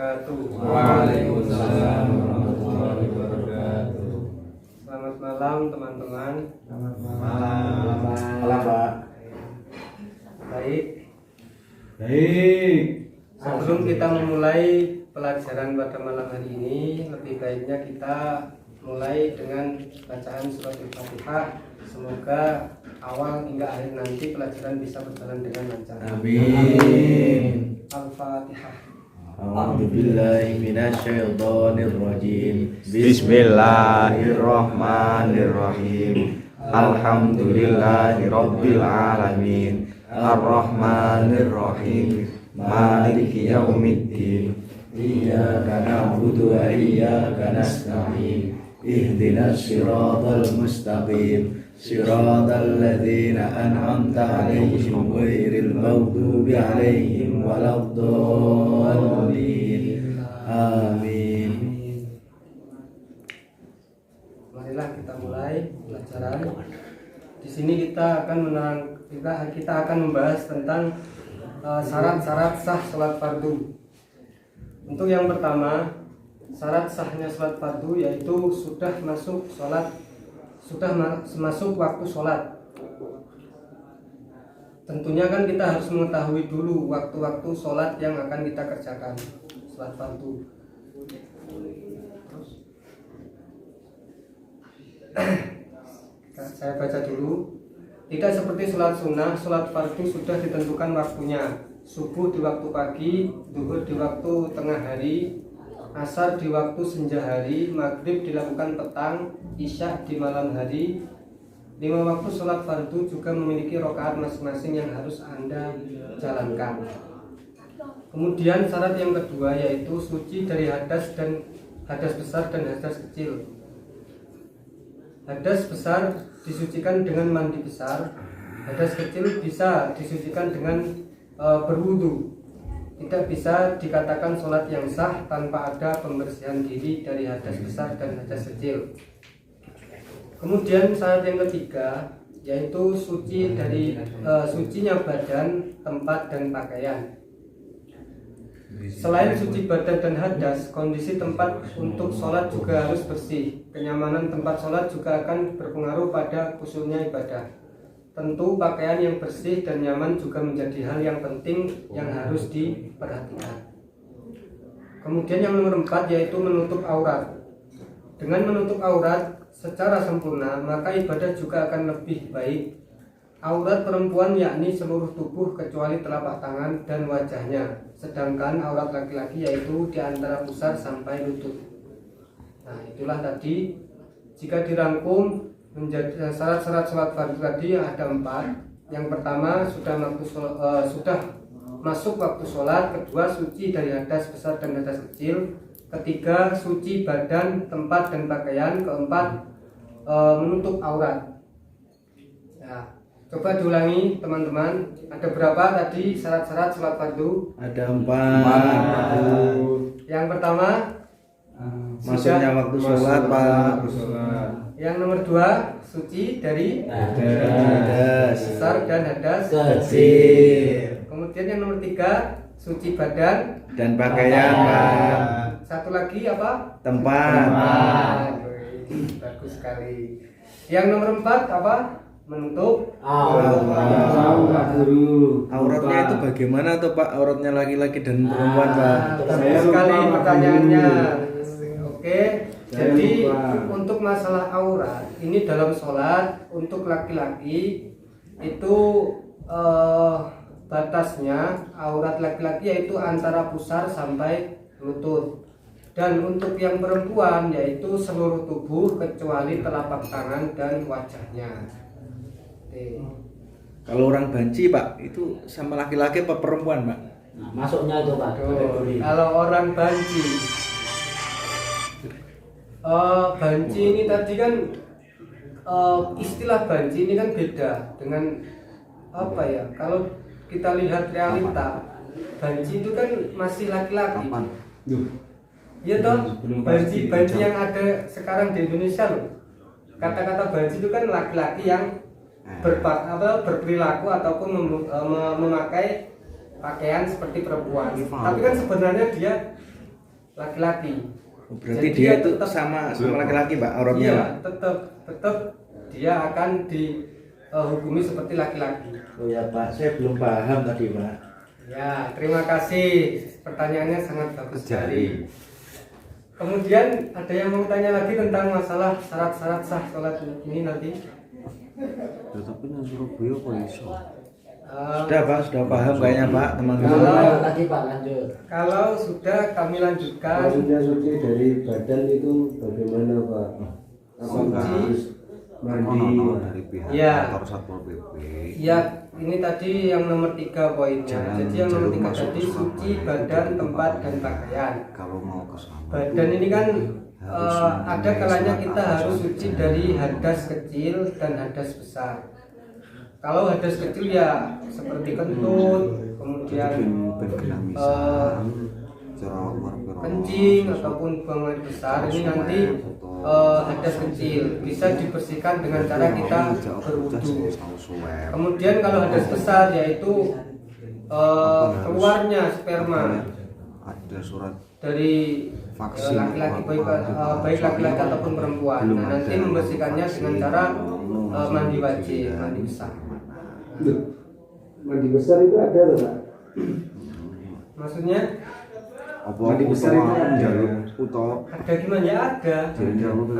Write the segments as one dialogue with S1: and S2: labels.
S1: wabarakatuh.
S2: Waalaikumsalam warahmatullahi wabarakatuh.
S1: Selamat malam teman-teman.
S2: Selamat malam. Malam, Pak.
S1: Baik.
S2: Baik.
S1: Sebelum kita memulai pelajaran pada malam hari ini, lebih baiknya kita mulai dengan bacaan surat Al-Fatihah. Semoga awal hingga akhir nanti pelajaran bisa berjalan dengan lancar.
S2: Amin.
S1: Al-Fatihah.
S2: A'udzubillahi minasyaitonir rajim.
S3: Bismillahirrahmanirrahim. Alhamdulillahirabbil alamin. Arrahmanirrahim. Maliki yaumiddin.
S2: Iyyaka na'budu wa iyyaka nasta'in. Ihdinas siratal mustaqim. Siratal ladzina an'amta 'alaihim ghairil maghdubi 'alaihim waladdallin. Amin.
S1: Marilah kita mulai pelajaran. Di sini kita akan membahas tentang syarat-syarat sah sholat fardu. Untuk yang pertama, syarat sahnya sholat fardu yaitu sudah masuk waktu sholat. Tentunya kan kita harus mengetahui dulu waktu-waktu sholat yang akan kita kerjakan, sholat fardu. Saya baca dulu. Tidak seperti sholat sunnah, sholat fardu sudah ditentukan waktunya. Subuh di waktu pagi, zuhur di waktu tengah hari, asar di waktu senja hari, maghrib dilakukan petang, isya di malam hari. 5 waktu sholat fardu juga memiliki rakaat masing-masing yang harus Anda jalankan. Kemudian syarat yang kedua yaitu suci dari hadas besar dan hadas kecil. Hadas besar disucikan dengan mandi besar, hadas kecil bisa disucikan dengan berwudu. Tidak bisa dikatakan sholat yang sah tanpa ada pembersihan diri dari hadas besar dan hadas kecil. Kemudian syarat yang ketiga yaitu sucinya badan, tempat dan pakaian. Selain suci badan dan hadas, kondisi tempat untuk sholat juga harus bersih. Kenyamanan tempat sholat juga akan berpengaruh pada khusyuknya ibadah. Tentu pakaian yang bersih dan nyaman juga menjadi hal yang penting yang harus diperhatikan. Kemudian yang nomor 4 yaitu menutup aurat. Dengan menutup aurat secara sempurna, maka ibadah juga akan lebih baik. Aurat perempuan yakni seluruh tubuh kecuali telapak tangan dan wajahnya. Sedangkan aurat laki-laki yaitu di antara pusar sampai lutut. Nah, itulah tadi. Jika dirangkum menjadi syarat-syarat sholat fardu tadi ada 4. Yang pertama sudah masuk waktu sholat. Kedua suci dari hadas besar dan hadas kecil. Ketiga suci badan, tempat dan pakaian. Keempat menutup aurat. Ya, coba diulangi teman-teman. Ada berapa tadi syarat-syarat sholat fardu?
S2: Ada 4.
S1: Yang pertama
S2: Masuknya waktu sholat, Pak.
S1: Yang nomor 2 suci dari
S2: Hadas
S1: besar dan hadas
S2: kecil.
S1: Kemudian yang nomor 3 suci badan
S2: Dan pakaian, Pak.
S1: Satu lagi apa?
S2: Tempat.
S1: Bagus sekali. Yang nomor 4 apa? Menutup
S2: Auratnya itu bagaimana tuh, Pak? Auratnya laki-laki dan perempuan, Pak.
S1: Bagus sekali pertanyaannya. Oke, jadi untuk masalah aurat ini dalam sholat untuk laki-laki itu batasnya aurat laki-laki yaitu antara pusar sampai lutut. Dan untuk yang perempuan yaitu seluruh tubuh kecuali telapak tangan dan wajahnya. Oke.
S2: Kalau orang banci, Pak, itu sama laki-laki apa perempuan, Pak?
S4: Nah, masuknya itu, Pak.
S1: Kalau orang banci, banci ini tadi kan istilah banci ini kan beda dengan apa ya? Kalau kita lihat realita, banci itu kan masih laki-laki. Iya toh, banci yang ada sekarang di Indonesia loh. Kata-kata banci itu kan laki-laki yang berperilaku ataupun memakai pakaian seperti perempuan. Tapi kan sebenarnya dia laki-laki.
S2: Berarti
S1: Jadi
S2: dia
S1: ya
S2: itu
S1: tetap-
S2: sama laki-laki Pak auratnya
S1: Iya,
S2: Pak.
S1: tetap dia akan dihukumi seperti laki-laki.
S2: Oh ya Pak, saya belum paham tadi Pak.
S1: Ya, terima kasih. Pertanyaannya sangat bagus sekali. Kemudian ada yang mau tanya lagi tentang masalah syarat-syarat sah sholat ini nanti?
S3: Tapi nang Surabaya kok iso.
S2: Sudah Pak, sudah paham kayaknya Pak teman-teman.
S1: Kalau-
S4: lagi Pak lanjut.
S1: Kalau sudah kami lanjutkan.
S5: Maksudnya suci dari badan itu bagaimana Pak? Apakah
S1: Suci.
S5: harus mandi?
S3: Ono dari pihak
S1: Iya.
S3: kantor Satpol PP.
S1: Ya, ini tadi yang nomor 3 poinnya.
S3: Jangan
S1: Jadi yang nomor 3
S3: masuk
S1: tadi
S3: ke
S1: suci
S3: sana.
S1: badan, tempat dan pakaian.
S3: Kalau mau ke sana.
S1: Badan ini kan
S3: Harus
S1: ada
S3: mempunyai
S1: kalanya
S3: surat
S1: kita
S3: al-azhar.
S1: harus suci dari hadas kecil dan hadas besar. Kalau hadas kecil ya seperti kentut, kemudian
S3: ben genah
S1: eh,
S3: misal. Cara
S1: kencing ataupun buang air besar ini nanti hadas kecil bisa dibersihkan dengan cara kita berwudu. Kemudian kalau hadas besar yaitu keluarnya sperma
S3: ada surat
S1: dari
S3: vaksin
S1: laki-laki baik laki-laki ataupun perempuan. Nah, nanti membersihkannya dengan cara mandi wajib, mandi besar.
S5: Loh, mandi besar itu ada loh Pak?
S1: Maksudnya
S3: apa
S5: Mandi besar itu ada.
S3: jalur utawa
S1: ada gimana ya ada.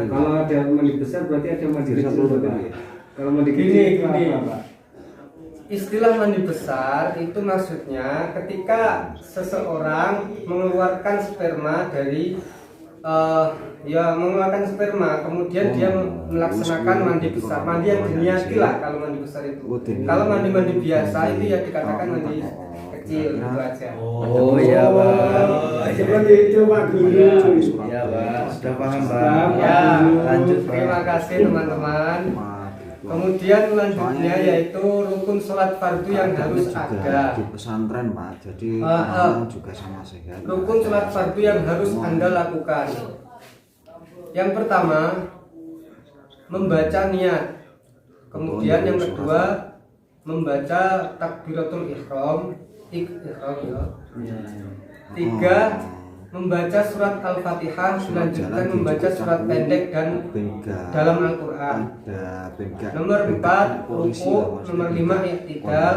S5: Kalau ada mandi besar berarti ada mandi
S3: Jadi
S5: kecil
S3: satu
S5: Pak.
S3: berarti.
S5: Kalau mandi
S1: Gini,
S5: kecil itu
S1: gini.
S5: apa Pak?
S1: Istilah mandi besar itu maksudnya ketika seseorang mengeluarkan sperma dari mengeluarkan sperma, kemudian dia melaksanakan mandi besar, mandi yang diniati lah kalau mandi besar itu. Kalau mandi biasa itu ya dikatakan mandi kecil itu aja.
S2: Oh iya Pak.
S5: Seperti itu Pak Guru.
S2: Iya Pak, sudah paham Pak.
S1: Ya,
S2: Lanjut Pak.
S1: terima kasih teman-teman. Kemudian selanjutnya yaitu rukun sholat fardu yang harus ada.
S3: di pesantren Pak, jadi
S1: Ah,
S3: juga sama sehat.
S1: Rukun sholat fardu yang harus Anda lakukan. Yang pertama, membaca niat. Kemudian yang kedua, membaca takbiratul ihram. Ya. Tiga, membaca surat Al-Fatihah, dilanjutkan membaca surat pendek dan dalam Al-Quran. Nomor 4 ruku, nomor 5 i'tidal,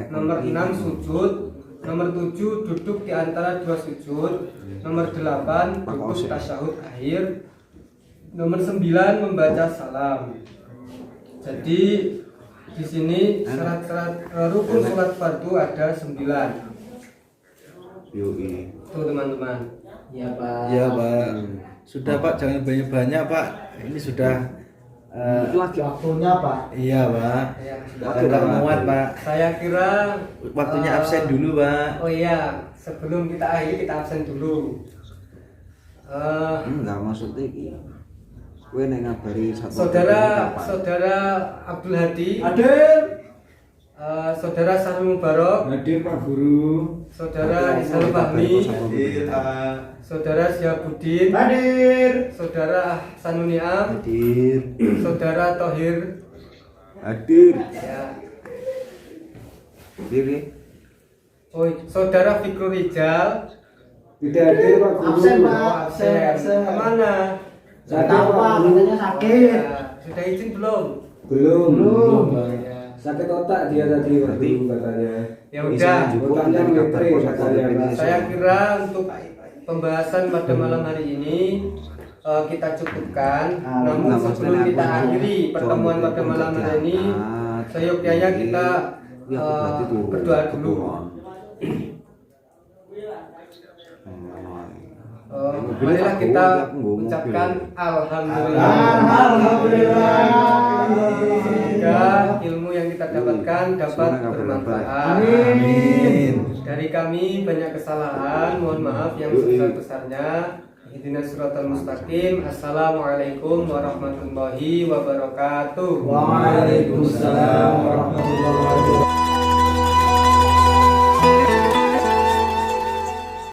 S1: nomor 6 sujud, nomor 7 duduk di antara dua sujud, nomor 8 duduk tasyahud akhir, nomor 9 membaca salam. Jadi di sini syarat-syarat rukun sholat fardu ada 9.
S3: Yoi.
S1: Tuh teman-teman.
S4: Iya Pak.
S2: Iya Pak. Sudah Pak, jangan banyak-banyak Pak. Ini sudah
S4: Waktunya Pak.
S2: iya Pak.
S1: Ya.
S2: Sudah muat Pak.
S1: Saya kira
S2: Waktunya absen dulu Pak.
S1: Oh iya, sebelum kita akhiri kita absen dulu.
S3: Enggak maksudnya iki. Kowe nek ngabari satu
S1: Saudara Abdul Hadi,
S5: Hadir.
S1: Saudara Sahrul Mubarok,
S5: Hadir Pak Guru.
S1: Saudara Isal Fahmi, Saudara Syabuddin,
S5: Hadir.
S1: Saudara Sanuni Am,
S3: hadir.
S1: Saudara Tohir,
S3: Hadir.
S1: ya.
S3: Diri.
S1: Oh, Saudara Fikru Rijal.
S5: Tidak hadir Pak Guru.
S4: Absen, Pak.
S1: Oh, absen. Kemana?
S4: Saya tahu Pak, katanya sakit.
S1: Ya, sudah izin belum?
S5: Belum.
S1: Ya.
S5: Sakit otak dia tadi Pak Guru katanya.
S1: Ya udah.
S5: Otaknya metre katanya.
S1: Saya kira untuk pembahasan pada malam hari ini kita cukupkan. Namun sebelum kita akhiri pertemuan pada malam hari ini, seyogyanya kita berdoa dulu. Marilah kita ucapkan Alhamdulillah.
S5: Alhamdulillah.
S1: Semoga ilmu yang kita dapatkan dapat bermanfaat.
S5: Amin.
S1: Dari kami banyak kesalahan, mohon maaf yang sebesar-besarnya. Ihdinas siratal mustaqim. Assalamualaikum warahmatullahi wabarakatuh.
S4: Waalaikumsalam warahmatullahi wabarakatuh.